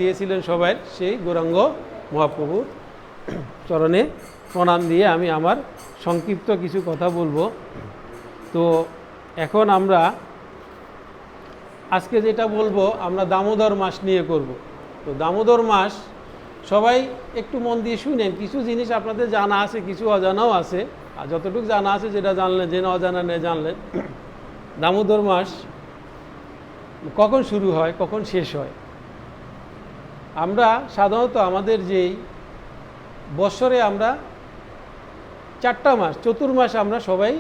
দিয়েছিলেন সবাই সেই গৌরাঙ্গ মহাপ্রভুর চরণে প্রণাম দিয়ে আমি আমার সংক্ষিপ্ত কিছু কথা বলবো। তো এখন আমরা আজকে যেটা বলবো আমরা দামোদর মাস নিয়ে করব। তো দামোদর মাস সবাই একটু মন দিয়ে শুনেন, কিছু জিনিস আপনাদের জানা আছে, কিছু অজানাও আছে। আর যতটুকু জানা আছে যেটা জানলেন, যে অজানা নেই জানলেন। দামোদর মাস কখন শুরু হয়, কখন শেষ হয়? আমরা সাধারণত আমাদের যেই বৎসরে আমরা 4টা মাস, চতুর্মাস আমরা সবাই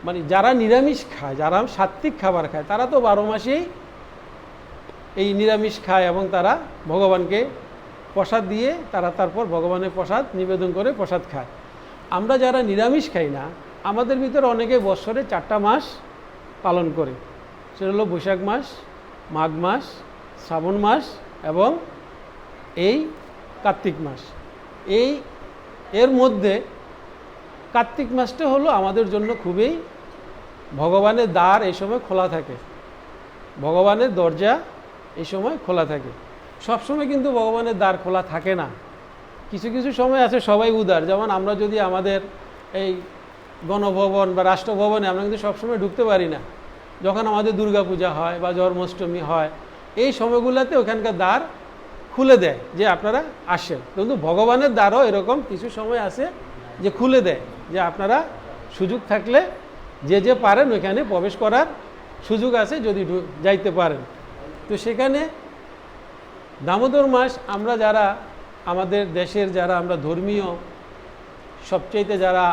মানে যারা নিরামিষ খায়, যারা সাত্ত্বিক খাবার খায়, তারা তো 12 মাসেই এই নিরামিষ খায় এবং তারা ভগবানকে প্রসাদ দিয়ে তারা তারপর ভগবানের প্রসাদ নিবেদন করে প্রসাদ খায়। আমরা যারা নিরামিষ খাই না, আমাদের ভিতরে অনেকে বৎসরে 4টা মাস পালন করে। সেটা হলো বৈশাখ মাস, মাঘ মাস, শ্রাবণ মাস এবং এই কার্তিক মাস। এর মধ্যে কার্তিক মাসটা হলো আমাদের জন্য খুবই, ভগবানের দ্বার এই সময় খোলা থাকে, ভগবানের দরজা এই সময় খোলা থাকে। সবসময় কিন্তু ভগবানের দ্বার খোলা থাকে না, কিছু কিছু সময় আছে সবাই উদার। যেমন আমরা যদি আমাদের এই গণভবন বা রাষ্ট্রভবনে আমরা কিন্তু সবসময় ঢুকতে পারি না। যখন আমাদের দুর্গাপূজা হয় বা জন্মাষ্টমী হয়, এই সময়গুলোতে ওখানকার দ্বার খুলে দেয় যে আপনারা আসেন। কিন্তু ভগবানের দ্বারও এরকম কিছু সময় আছে যে খুলে দেয় যে আপনারা সুযোগ থাকলে যে পারেন ওইখানে প্রবেশ করার সুযোগ আছে, যদি যাইতে পারেন। তো সেখানে দামোদর মাস আমরা যারা আমাদের দেশের যারা আমরা ধর্মীয় সবচাইতে যারা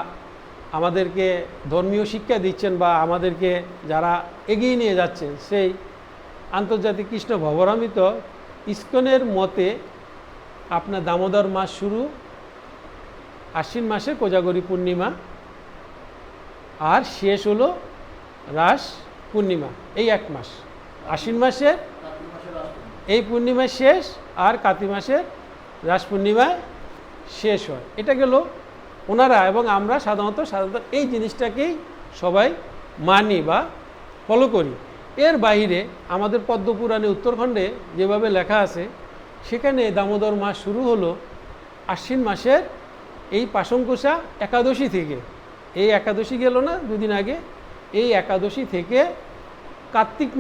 আমাদেরকে ধর্মীয় শিক্ষা দিচ্ছেন বা আমাদেরকে যারা এগিয়ে নিয়ে যাচ্ছেন, সেই আন্তর্জাতিক কৃষ্ণ ভবরামিত ইস্কনের মতে আপনার দামোদর মাস শুরু আশ্বিন মাসে কোজাগরী পূর্ণিমা আর শেষ হলো রাস পূর্ণিমা। এই 1 মাস, আশ্বিন মাসে এই পূর্ণিমা শেষ আর কার্তিক মাসের রাস পূর্ণিমায় শেষ হয়। এটা গেল ওনারা, এবং আমরা সাধারণত এই জিনিসটাকেই সবাই মানি বা ফলো করি। এর বাইরে আমাদের পদ্মপুরাণে উত্তরখণ্ডে যেভাবে লেখা আছে, সেখানে দামোদর মাস শুরু হলো আশ্বিন মাসের এই পাশংকুশা একাদশী থেকে। এই একাদশী গেল না 2 দিন আগে, এই একাদশী থেকে কার্তিক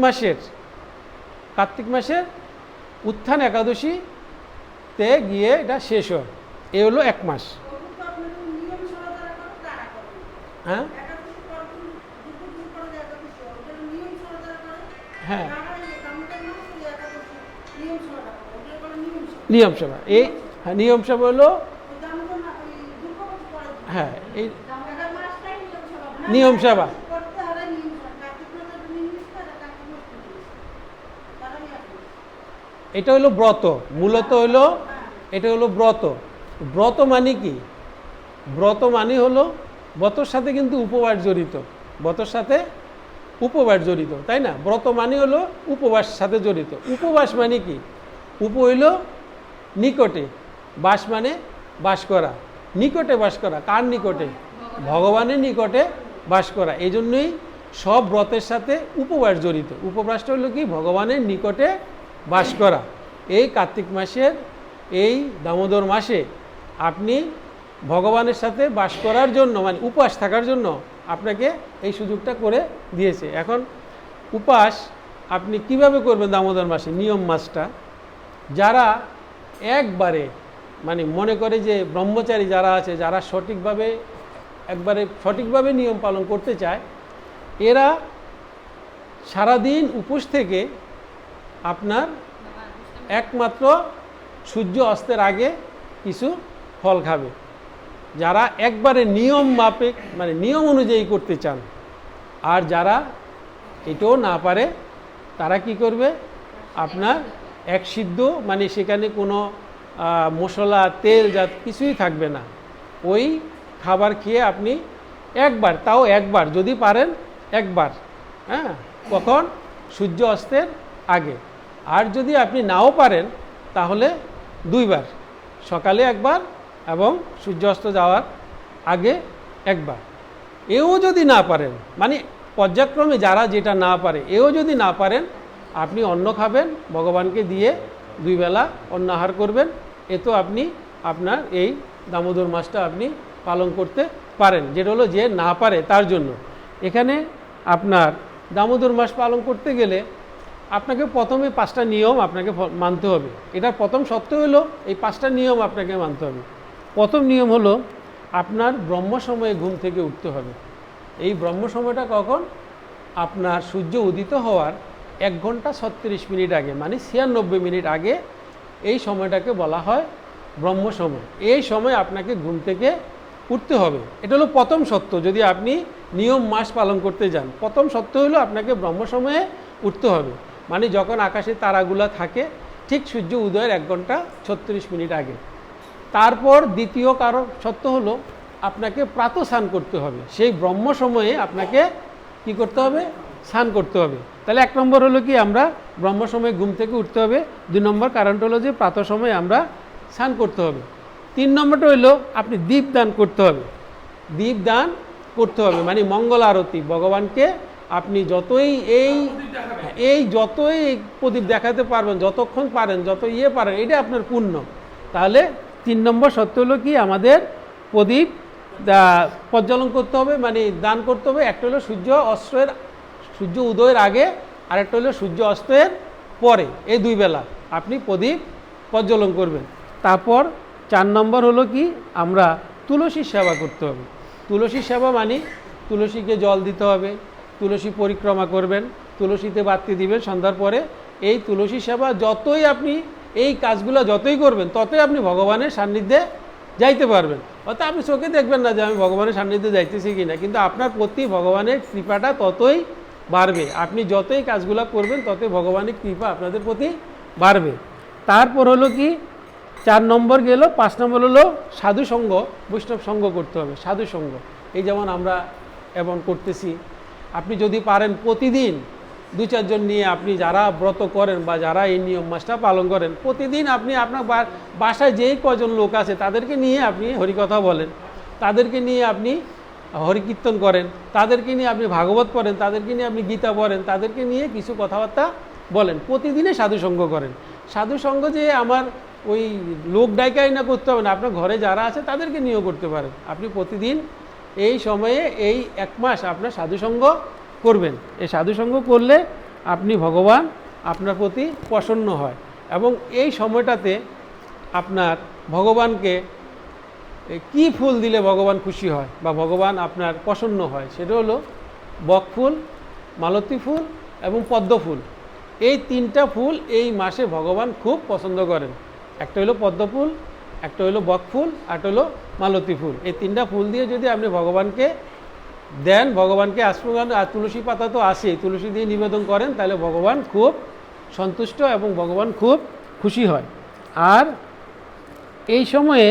মাসের উত্থান একাদশীতে গিয়ে এটা শেষ হয়। এ হলো 1 মাস। হ্যাঁ হ্যাঁ, নিয়ম সভা, এই হ্যাঁ নিয়ম সভা হলো, হ্যাঁ এই নিয়ম সভা। এটা হলো ব্রত, মূলত হলো এটা হলো ব্রত। ব্রত মানে কি? ব্রত মানে হলো ব্রতর সাথে কিন্তু উপবাস জড়িত, ব্রতর সাথে উপবাস জড়িত, তাই না? ব্রত মানে হলো উপবাস সাথে জড়িত। উপবাস মানে কি? উপ হইল নিকটে, বাস মানে বাস করা, নিকটে বাস করা। কার নিকটে? ভগবানের নিকটে বাস করা। এই জন্যই সব ব্রতের সাথে উপবাস জড়িত। উপবাসটা হলো কি? ভগবানের নিকটে বাস করা। এই কার্তিক মাসের এই দামোদর মাসে আপনি ভগবানের সাথে বাস করার জন্য, মানে উপবাস থাকার জন্য আপনাকে এই সুযোগটা করে দিয়েছে। এখন উপবাস আপনি কিভাবে করবেন দামোদর মাসে? নিয়ম মাসটা যারা একবারে মানে মনে করে যে ব্রহ্মচারী যারা আছে, যারা সঠিকভাবে নিয়ম পালন করতে চায়, এরা সারাদিন উপোস থেকে আপনার একমাত্র সূর্য অস্তের আগে কিছু ফল খাবে। যারা একবারে নিয়ম মাফিক মানে নিয়ম অনুযায়ী করতে চান, আর যারা এটাও না পারে, তারা কি করবে? আপনার এক সিদ্ধ, মানে সেখানে কোনো মশলা তেল কিছুই থাকবে না, ওই খাবার খেয়ে আপনি একবার, তাও একবার যদি পারেন, একবার, হ্যাঁ, কখন? সূর্য অস্তের আগে। আর যদি আপনি নাও পারেন তাহলে 2 বার, সকালে একবার এবং সূর্য অস্ত যাওয়ার আগে একবার। এও যদি না পারেন, মানে পর্যায়ক্রমে যারা যেটা না পারে, এও যদি না পারেন, আপনি অন্ন খাবেন, ভগবানকে দিয়ে 2 বেলা অন্ন আহার করবেন। এতো আপনি আপনার এই দামোদর মাসটা আপনি পালন করতে পারেন, যেটা হলো যে না পারে তার জন্য। এখানে আপনার দামোদর মাস পালন করতে গেলে আপনাকে প্রথমে 5টা নিয়ম আপনাকে মানতে হবে। এটার প্রথম শর্ত হলো এই 5টা নিয়ম আপনাকে মানতে হবে। প্রথম নিয়ম হলো আপনার ব্রহ্ম সময়ে ঘুম থেকে উঠতে হবে। এই ব্রহ্ম সময়টা কখন? আপনার সূর্য উদিত হওয়ার 1 ঘন্টা 36 মিনিট আগে, মানে 96 মিনিট আগে এই সময়টাকে বলা হয় ব্রহ্ম সময়। এই সময় আপনাকে ঘুম থেকে উঠতে হবে। এটা হলো প্রথম শর্ত। যদি আপনি নিয়ম মাস পালন করতে যান, প্রথম শর্ত হলো আপনাকে ব্রহ্ম সময়ে উঠতে হবে, মানে যখন আকাশে তারাগুলা থাকে ঠিক সূর্য উদয়ের 1 ঘন্টা 36 মিনিট আগে। তারপর দ্বিতীয় কারণ শর্ত হলো আপনাকে প্রাতঃ স্নান করতে হবে। সেই ব্রহ্ম সময়ে আপনাকে কি করতে হবে? স্নান করতে হবে। তাহলে 1 নম্বর হলো কি আমরা ব্রহ্ম সময়ে ঘুম থেকে উঠতে হবে। 2 নম্বর কারণটা হলো যে প্রাতঃ সময়ে আমরা স্নান করতে হবে। 3 নম্বরটা হলো আপনি দীপদান করতে হবে। দীপদান করতে হবে মানে মঙ্গল আরতি। ভগবানকে আপনি যতই যতই প্রদীপ দেখাতে পারবেন, যতক্ষণ পারেন, যত পারেন, এটা আপনার পুণ্য। তাহলে 3 নম্বর সত্য হলো কি আমাদের প্রদীপ প্রজ্বলন করতে হবে, মানে দান করতে হবে। একটা হলো সূর্য উদয়ের আগে, আর একটা হলো সূর্য অস্তের পরে। এই 2 বেলা আপনি প্রদীপ প্রজ্বলন করবেন। তারপর 4 নম্বর হলো কি আমরা তুলসীর সেবা করতে হবে। তুলসীর সেবা মানে তুলসীকে জল দিতে হবে, তুলসী পরিক্রমা করবেন, তুলসীতে বাতি দিবেন সন্ধ্যার পরে। এই তুলসী সেবা যতই আপনি এই কাজগুলো যতই করবেন, ততই আপনি ভগবানের সান্নিধ্যে যাইতে পারবেন। অর্থাৎ আপনি চোখে দেখবেন না যে আমি ভগবানের সান্নিধ্যে যাইতেছি কিনা, কিন্তু আপনার প্রতি ভগবানের কৃপাটা ততই বাড়বে। আপনি যতই কাজগুলো করবেন ততই ভগবানের কৃপা আপনাদের প্রতি বাড়বে। তারপর হলো কি 4 নম্বর গেল। 5 নম্বর হলো সাধু সঙ্গ, বৈষ্ণব সঙ্গ করতে হবে। সাধু সঙ্গ এই যেমন আমরা এমন করতেছি, আপনি যদি পারেন প্রতিদিন 2-4 জন নিয়ে আপনি যারা ব্রত করেন বা যারা এই নিয়ম মাসটা পালন করেন, প্রতিদিন আপনি আপনার বাসায় যেই কজন লোক আছে তাদেরকে নিয়ে আপনি হরিকথা বলেন, তাদেরকে নিয়ে আপনি হরিকীর্তন করেন, তাদেরকে নিয়ে আপনি ভাগবত পড়েন, তাদেরকে নিয়ে আপনি গীতা পড়েন, তাদেরকে নিয়ে কিছু কথাবার্তা বলেন। প্রতিদিনে সাধুসঙ্গ করেন। সাধুসঙ্গ যে আমার ওই লোক ডাইকাই না করতে হবে না, আপনার ঘরে যারা আছে তাদেরকে নিয়েও করতে পারেন। আপনি প্রতিদিন এই সময়ে এই 1 মাস আপনার সাধুসঙ্গ করবেন। এই সাধুসঙ্গ করলে আপনি ভগবান আপনার প্রতি প্রসন্ন হয়, এবং এই সময়টাতে আপনার ভগবানকে কি ফুল দিলে ভগবান খুশি হয় বা ভগবান আপনার প্রসন্ন হয়, সেটা হলো বকফুল, মালতী ফুল এবং পদ্ম ফুল। এই 3টা ফুল এই মাসে ভগবান খুব পছন্দ করেন। একটা হলো পদ্ম ফুল, একটা হলো বকফুল, আর একটা হলো মালতী ফুল। এই 3টা ফুল দিয়ে যদি আপনি ভগবানকে দেন, ভগবানকে আশ্রয় আর তুলসী পাতা তো আসেই, তুলসী দিয়ে নিবেদন করেন, তাহলে ভগবান খুব সন্তুষ্ট এবং ভগবান খুব খুশি হয়। আর এই সময়ে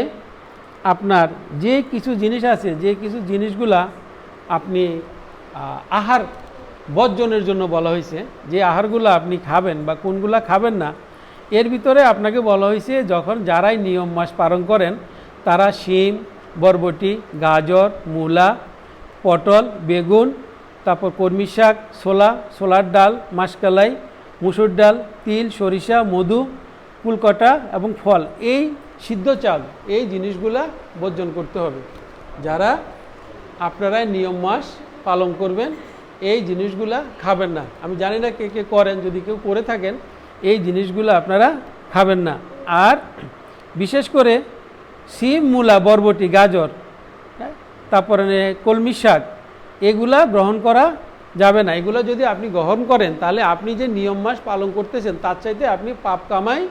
আপনার যে কিছু জিনিস আছে, যে কিছু জিনিসগুলা আপনি আহার বর্জনের জন্য বলা হয়েছে, যে আহারগুলো আপনি খাবেন বা কোনগুলা খাবেন না, এর ভিতরে আপনাকে বলা হয়েছে যখন যারাই নিয়ম মাস পালন করেন তারা শিম, বরবটি, গাজর, মূলা, পটল, বেগুন, তারপর কলমি শাক, ছোলার ডাল, মাসকলাই, মুসুর ডাল, তিল, সরিষা, মধু, কুলকটা এবং ফল, এই সিদ্ধ চাল, এই জিনিসগুলা বর্জন করতে হবে। যারা আপনারাই নিয়ম মাস পালন করবেন এই জিনিসগুলা খাবেন না। আমি জানি না কে কে করেন, যদি কেউ করে থাকেন এই জিনিসগুলো আপনারা খাবেন না। আর বিশেষ করে শিম, মূলা, বরবটি, গাজর, তারপরে কলমি শাক, এগুলা গ্রহণ করা যাবে না। এগুলো যদি আপনি গ্রহণ করেন তাহলে আপনি যে নিয়ম মাস পালন করতেছেন তার চাইতে আপনি পাপ কামাই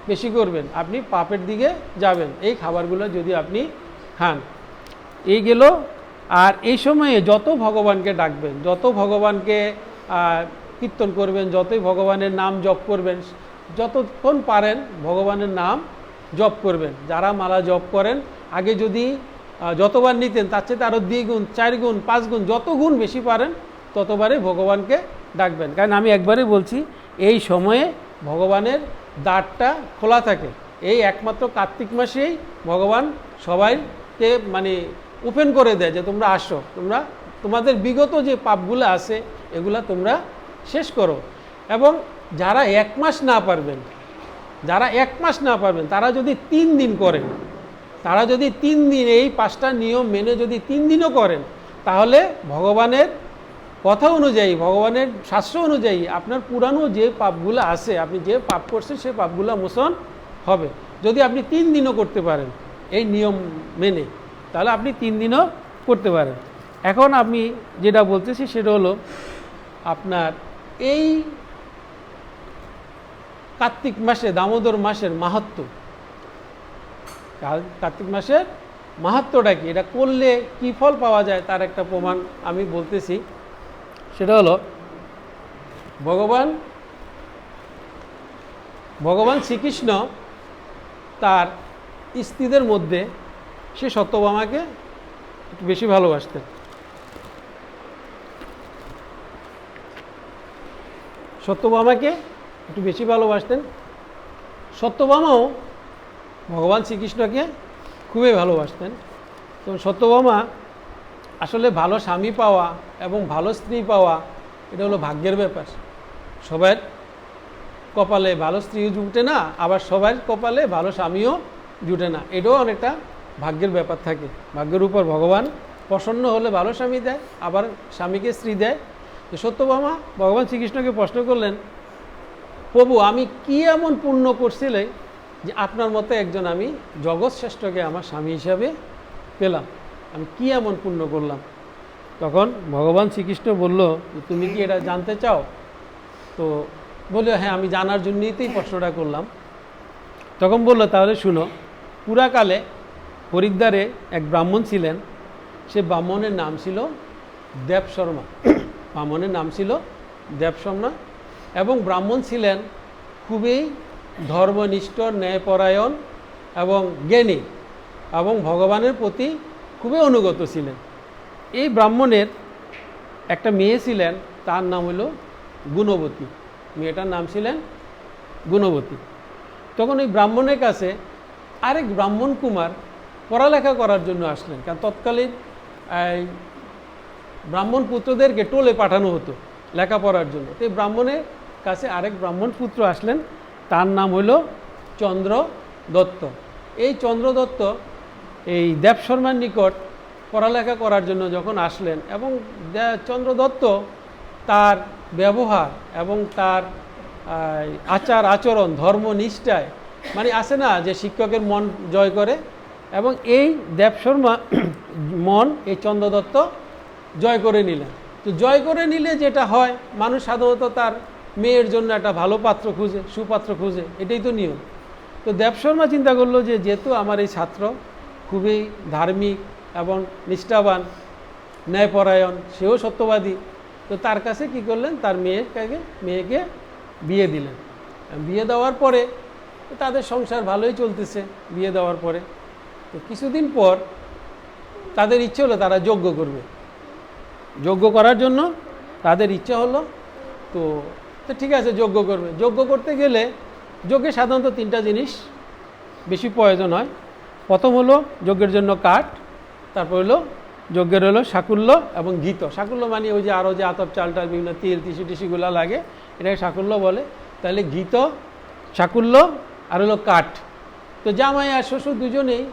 বেশি করবেন, আপনি পাপের দিকে যাবেন এই খাবারগুলো যদি আপনি খান। এই গেল। আর এই সময়ে যত ভগবানকে ডাকবেন, যত ভগবানকে কীর্তন করবেন, যতই ভগবানের নাম জপ করবেন, যতক্ষণ পারেন ভগবানের নাম জপ করবেন। যারা মালা জপ করেন, আগে যদি যতবার নিতেন তার চেয়ে আরও 2 গুণ, 4 গুণ, 5 গুণ, যত গুণ বেশি পারেন ততবারই ভগবানকে ডাকবেন। কারণ আমি একবারই বলছি, এই সময়ে ভগবানের দ্বারটা খোলা থাকে। এই একমাত্র কার্তিক মাসেই ভগবান সবাইকে মানে ওপেন করে দেয় যে তোমরা আসো, তোমরা তোমাদের বিগত যে পাপগুলো আছে এগুলা তোমরা শেষ করো। এবং যারা 1 মাস না পারবেন, যারা 1 মাস না পারবেন তারা যদি 3 দিন করেন, তারা যদি 3 দিন এই 5টা নিয়ম মেনে যদি 3 দিনও করেন, তাহলে ভগবানের কথা অনুযায়ী, ভগবানের শাস্ত্র অনুযায়ী আপনার পুরানো যে পাপগুলো আছে, আপনি যে পাপ করছেন সেই পাপগুলো মোচন হবে। যদি আপনি 3 দিনও করতে পারেন এই নিয়ম মেনে, তাহলে আপনি 3 দিনও করতে পারেন। এখন আমি যেটা বলতেছি সেটা হলো আপনার এই কার্তিক মাসে, দামোদর মাসের মাহাত্ম্য, কার্তিক মাসের মাহাত্ম্যটা কি, এটা করলে কি ফল পাওয়া যায় তার একটা প্রমাণ আমি বলতেছি। সেটা হলো ভগবান শ্রীকৃষ্ণ তার স্ত্রীদের মধ্যে সে সত্যভামাকে একটু বেশি ভালোবাসতেন। সত্যভামাকে একটু বেশি ভালোবাসতেন। সত্যভামাও ভগবান শ্রীকৃষ্ণকে খুবই ভালোবাসতেন। তো সত্যভামা আসলে ভালো স্বামী পাওয়া এবং ভালো স্ত্রী পাওয়া এটা হলো ভাগ্যের ব্যাপার। সবার কপালে ভালো স্ত্রীও জুটে না, আবার সবার কপালে ভালো স্বামীও জুটে না, এটাও অনেকটা ভাগ্যের ব্যাপার থাকে। ভাগ্যের উপর ভগবান প্রসন্ন হলে ভালো স্বামী দেয়, আবার স্বামীকে স্ত্রী দেয়। তো সত্যভামা ভগবান শ্রীকৃষ্ণকে প্রশ্ন করলেন, প্রভু আমি কি এমন পুণ্য করছিলে যে আপনার মতো একজন আমি জগৎ শ্রেষ্ঠকে আমার স্বামী হিসাবে পেলাম, আমি কি এমন পুণ্য করলাম? তখন ভগবান শ্রীকৃষ্ণ বলল, তুমি কি এটা জানতে চাও? তো বললো, হ্যাঁ আমি জানার জন্যই তো এই প্রশ্নটা করলাম। তখন বলল, তাহলে শুনো, পুরাকালে হরিদ্বারে এক ব্রাহ্মণ ছিলেন, সে ব্রাহ্মণের নাম ছিল দেবশর্মা। ব্রাহ্মণের নাম ছিল দেবশর্মা এবং ব্রাহ্মণ ছিলেন খুবই ধর্মনিষ্ঠ, ন্যায়পরায়ণ এবং জ্ঞানী এবং ভগবানের প্রতি খুবই অনুগত ছিলেন। এই ব্রাহ্মণের একটা মেয়ে ছিলেন, তার নাম হলো গুণবতী। মেয়েটার নাম ছিলেন গুণবতী। তখন ওই ব্রাহ্মণের কাছে আরেক ব্রাহ্মণ কুমার পড়ালেখা করার জন্য আসলেন, কারণ তৎকালীন ব্রাহ্মণ পুত্রদেরকে টোলে পাঠানো হতো লেখাপড়ার জন্য। তো এই ব্রাহ্মণের কাছে আরেক ব্রাহ্মণ পুত্র আসলেন, তার নাম হলো চন্দ্র দত্ত। এই চন্দ্র দত্ত এই দেবশর্মার নিকট পড়ালেখা করার জন্য যখন আসলেন, এবং চন্দ্র দত্ত তার ব্যবহার এবং তার আচার আচরণ, ধর্মনিষ্ঠায়, মানে আছে না যে শিক্ষকের মন জয় করে, এবং এই দেবশর্মা মন এই চন্দ্রদত্ত জয় করে নিলেন। তো জয় করে নিলে যেটা হয়, মানুষ সাধারণত তার মেয়ের জন্য একটা ভালো পাত্র খুঁজে, সুপাত্র খুঁজে, এটাই তো নিয়ম। তো দেবশর্মা চিন্তা করলো যে যেহেতু আমার এই ছাত্র খুবই ধার্মিক এবং নিষ্ঠাবান, ন্যায়পরায়ণ, সেও সত্যবাদী, তো তার কাছে কি করলেন, তার মেয়েকে বিয়ে দিলেন। বিয়ে দেওয়ার পরে তাদের সংসার ভালোই চলতেছে। বিয়ে দেওয়ার পরে তো কিছুদিন পর তাদের ইচ্ছে হলো তারা যজ্ঞ করবে। যজ্ঞ করার জন্য তাদের ইচ্ছা হলো, তো ঠিক আছে যজ্ঞ করবে। যজ্ঞ করতে গেলে যজ্ঞে সাধারণত 3টা জিনিস বেশি প্রয়োজন হয়। প্রথম হলো যজ্ঞের জন্য কাঠ, তারপর হলো যজ্ঞের হলো শাকুল্য এবং ঘিত। শাকুল্য মানে ওই যে আরও যে আতপ চালটা বিভিন্ন তেল টিসিগুলো লাগে, এটাকে শাকুল্য বলে। তাহলে ঘিত, শাকুল্য আর হলো কাঠ। তো জামাই আর শ্বশুর দুজনেই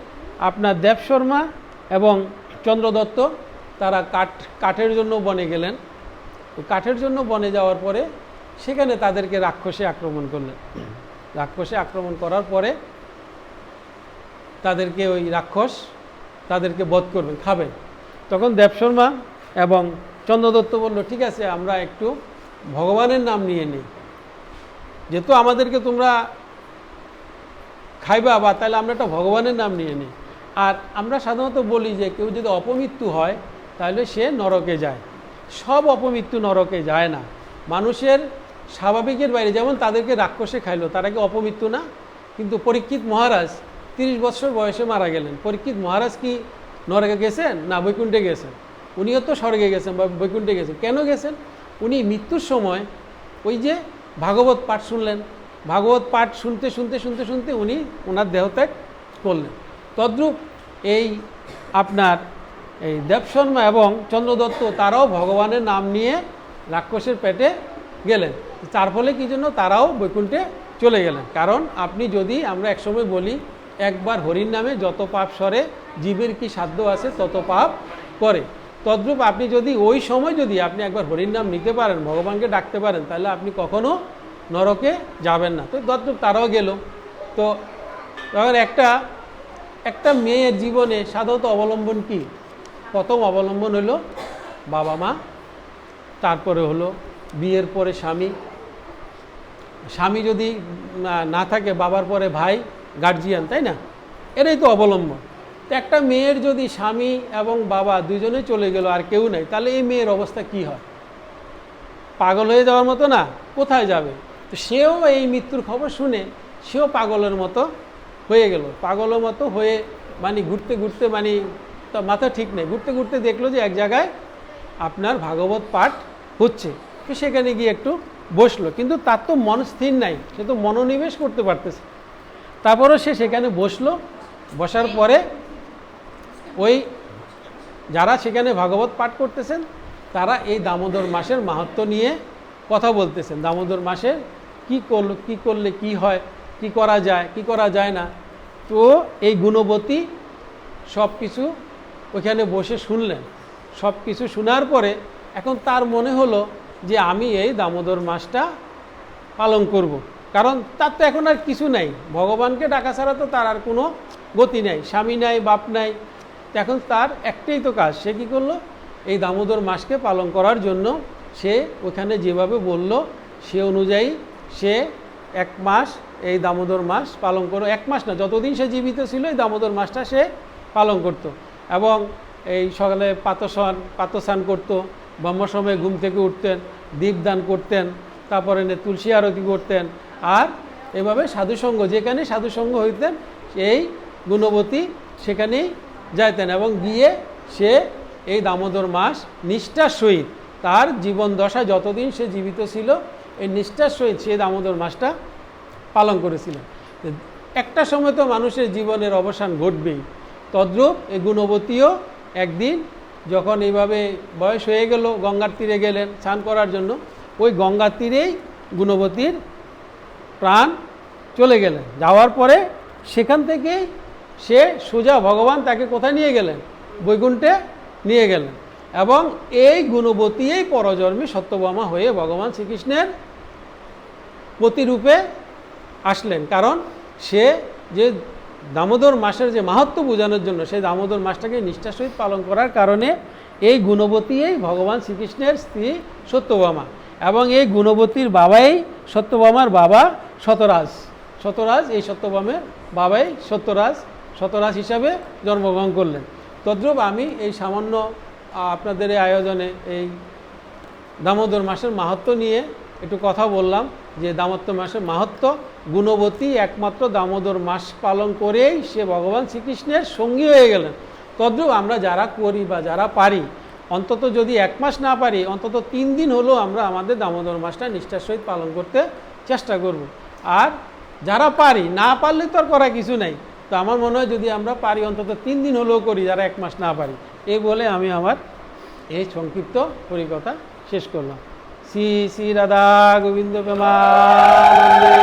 আপনার দেবশর্মা এবং চন্দ্রদত্ত তারা কাঠের জন্য বনে গেলেন। তো কাঠের জন্য বনে যাওয়ার পরে সেখানে তাদেরকে রাক্ষসে আক্রমণ করলেন। রাক্ষসে আক্রমণ করার পরে তাদেরকে ওই রাক্ষস তাদেরকে বধ করবেন, খাবেন। তখন দেবশর্মা এবং চন্দ্রদত্ত বলল, ঠিক আছে আমরা একটু ভগবানের নাম নিয়ে নিই, যেহেতু আমাদেরকে তোমরা খাইবা, বা তাহলে আমরা একটা ভগবানের নাম নিয়ে নিই। আর আমরা সাধারণত বলি যে কেউ যদি অপমৃত্যু হয় তাহলে সে নরকে যায়। সব অপমৃত্যু নরকে যায় না, মানুষের স্বাভাবিকের বাইরে। যেমন তাদেরকে রাক্ষসে খাইলো, তারা কি অপমৃত্যু না? কিন্তু পরীক্ষিত মহারাজ 30 বছর বয়সে মারা গেলেন। পরীক্ষিত মহারাজ কি নরকে গেছেন? না, বৈকুণ্ঠে গেছেন। উনিও তো স্বর্গে গেছেন বা বৈকুণ্ঠে গেছেন। কেন গেছেন? উনি মৃত্যুর সময় ওই যে ভাগবত পাঠ শুনলেন, ভাগবত পাঠ শুনতে শুনতে শুনতে শুনতে উনি ওনার দেহত্যাগ করলেন। তদ্রূপ এই আপনার এই দেবশর্মা এবং চন্দ্রদত্ত তারাও ভগবানের নাম নিয়ে রাক্ষসের পেটে গেলেন। তার ফলে কি জন্য তারাও বৈকুণ্ঠে চলে গেলেন। কারণ আপনি যদি, আমরা একসময় বলি, একবার হরির নামে যত পাপ সরে, জীবের কি সাধ্য আছে তত পাপ করে। তদ্রূপ আপনি যদি ওই সময় যদি আপনি একবার হরির নাম নিতে পারেন, ভগবানকে ডাকতে পারেন, তাহলে আপনি কখনো নরকে যাবেন না। তো তদ্রূপ তারাও গেল। তো তখন একটা মেয়ের জীবনে সাধারণত অবলম্বন কি? প্রথম অবলম্বন হলো বাবা মা, তারপরে হলো বিয়ের পরে স্বামী, স্বামী যদি না থাকে বাবার পরে ভাই, গার্জিয়ান, তাই না? এটাই তো অবলম্বন। তো একটা মেয়ের যদি স্বামী এবং বাবা দুজনে চলে গেল আর কেউ নেই, তাহলে এই মেয়ের অবস্থা কি হয়? পাগল হয়ে যাওয়ার মতো না? কোথায় যাবে? তো সেও এই মৃত্যুর খবর শুনে সেও পাগলের মতো হয়ে গেল। পাগলের মতো হয়ে মানে ঘুরতে ঘুরতে, মানে তো মাথা ঠিক নেই, ঘুরতে ঘুরতে দেখলো যে এক জায়গায় আপনার ভাগবত পাঠ হচ্ছে। তো সেখানে গিয়ে একটু বসলো, কিন্তু তার তো মন স্থির নাই, সে তো মনোনিবেশ করতে পারতেছে। তারপরেও সে সেখানে বসলো। বসার পরে ওই যারা সেখানে ভাগবত পাঠ করতেছেন তারা এই দামোদর মাসের মাহাত্ম্য নিয়ে কথা বলতেছেন। দামোদর মাসে কি করলে কি হয়, কি করা যায়, কি করা যায় না। তো এই গুণবতী সব কিছু ওইখানে বসে শুনলেন। সব কিছু শোনার পরে এখন তার মনে হলো যে আমি এই দামোদর মাসটা পালন করব। কারণ তার তো এখন আর কিছু নাই, ভগবানকে ডাকা ছাড়া তো তার আর কোনো গতি নাই, স্বামী নাই, বাপ নাই। এখন তার একটাই তো কাজ, সে কী করলো? এই দামোদর মাসকে পালন করার জন্য সে ওখানে যেভাবে বলল সে অনুযায়ী সে 1 মাস এই দামোদর মাস পালন করো। 1 মাস না, যতদিন সে জীবিত ছিল এই দামোদর মাসটা সে পালন করত। এবং এই সকালে প্রাতঃস্নান করতো, ব্রহ্মসময়ে ঘুম থেকে উঠতেন, দীপদান করতেন, তারপরে তুলসী আরতি করতেন। আর এভাবে সাধুসঙ্গ, যেখানে সাধুসঙ্গ হইতেন এই গুণবতী সেখানেই যাইতেন। এবং গিয়ে সে এই দামোদর মাস নিষ্ঠার সহিত তার জীবন দশা যতদিন সে জীবিত ছিল এই নিষ্ঠার সহিত সে দামোদর মাসটা পালন করেছিলেন। একটা সময় তো মানুষের জীবনের অবসান ঘটবেই, তদ্রূপ এই গুণবতীও একদিন যখন এইভাবে বয়স হয়ে গেল, গঙ্গার তীরে গেলেন স্নান করার জন্য। ওই গঙ্গার তীরেই গুণবতীর প্রাণ চলে গেলেন। যাওয়ার পরে সেখান থেকেই সে সোজা ভগবান তাকে কোথায় নিয়ে গেলেন? বৈকুণ্ঠে নিয়ে গেলেন। এবং এই গুণবতী এই পরজন্মে সত্যভামা হয়ে ভগবান শ্রীকৃষ্ণের প্রতিরূপে আসলেন। কারণ সে যে দামোদর মাসের যে মাহাত্ম্য বোঝানোর জন্য সেই দামোদর মাসটাকে নিষ্ঠার সহিত পালন করার কারণে এই গুণবতী এই ভগবান শ্রীকৃষ্ণের স্ত্রী সত্যভামা। এবং এই গুণবতীর বাবাই, সত্যভামার বাবা সত্যরাজ এই সত্যভামের বাবাই সত্যরাজ হিসাবে জন্মগ্রহণ করলেন। তদ্রূপ আমি এই সামান্য আপনাদের এই আয়োজনে এই দামোদর মাসের মাহাত্ম্য নিয়ে একটু কথা বললাম, যে দামোদর মাসের মাহাত্ম্য। গুণবতী একমাত্র দামোদর মাস পালন করেই সে ভগবান শ্রীকৃষ্ণের সঙ্গী হয়ে গেলেন। তদ্রূপ আমরা যারা করি বা যারা পারি, অন্তত যদি 1 মাস না পারি, অন্তত 3 দিন হলেও আমরা আমাদের দামোদর মাসটা নিষ্ঠার সহিত পালন করতে চেষ্টা করব। আর যারা পারি, না পারলে তো আর করা কিছু নাই। তো আমার মনে হয় যদি আমরা পারি অন্তত 3 দিন হলেও করি, যারা 1 মাস না পারি। এই বলে আমি আমার এই সংক্ষিপ্ত পরিকথা শেষ করলাম। শ্রী শ্রী রাধা গোবিন্দ প্রেমানন্দে।